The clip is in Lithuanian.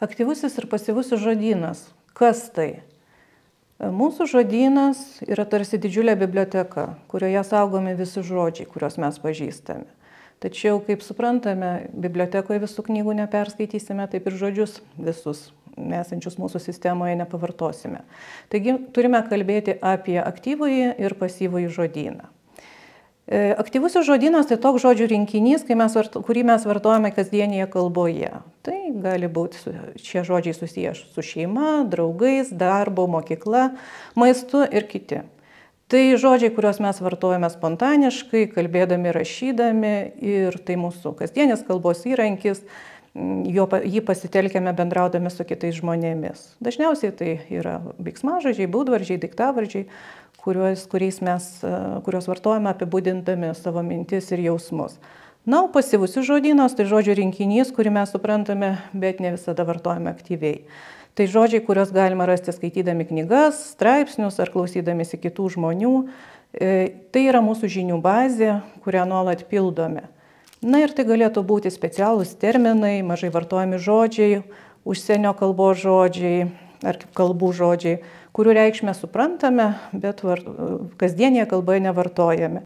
Aktyvusis ir pasyvusis žodynas. Kas tai? Mūsų žodynas yra tarsi didžiulė biblioteka, kurioje saugomi visi žodžiai, kuriuos mes pažįstame. Tačiau, kaip suprantame, bibliotekoje visų knygų neperskaitysime, taip ir žodžius visus esančius mūsų sistemoje nepavartosime. Taigi turime kalbėti apie aktyvųjį ir pasyvųjį žodyną. Aktyvusis žodynas tai toks žodžių rinkinys, kurį mes vartojame kasdienėje kalboje. Tai gali būti šie žodžiai susiję su šeima, draugais, darbu, mokykla, maistu ir kiti. Tai žodžiai, kuriuos mes vartojame spontaniškai, kalbėdami, rašydami, ir tai mūsų kasdienės kalbos įrankis, jį pasitelkiame bendraudami su kitais žmonėmis. Dažniausiai tai yra veiksmažodžiai, būdvardžiai, daiktavardžiai, kuriuos vartojame apibūdindami savo mintis ir jausmus. Na, o pasyvusis žodynas tai žodžių rinkinys, kurį mes suprantame, bet ne visada vartojame aktyviai. Tai žodžiai, kuriuos galima rasti skaitydami knygas, straipsnius ar klausydamėsi kitų žmonių. Tai yra mūsų žinių bazė, kurią nuolat pildome. Na ir tai galėtų būti specialūs terminai, mažai vartojami žodžiai, užsienio kalbos žodžiai ar kalbų žodžiai, kurių reikšmę suprantame, bet kasdienėje kalboje nevartojame.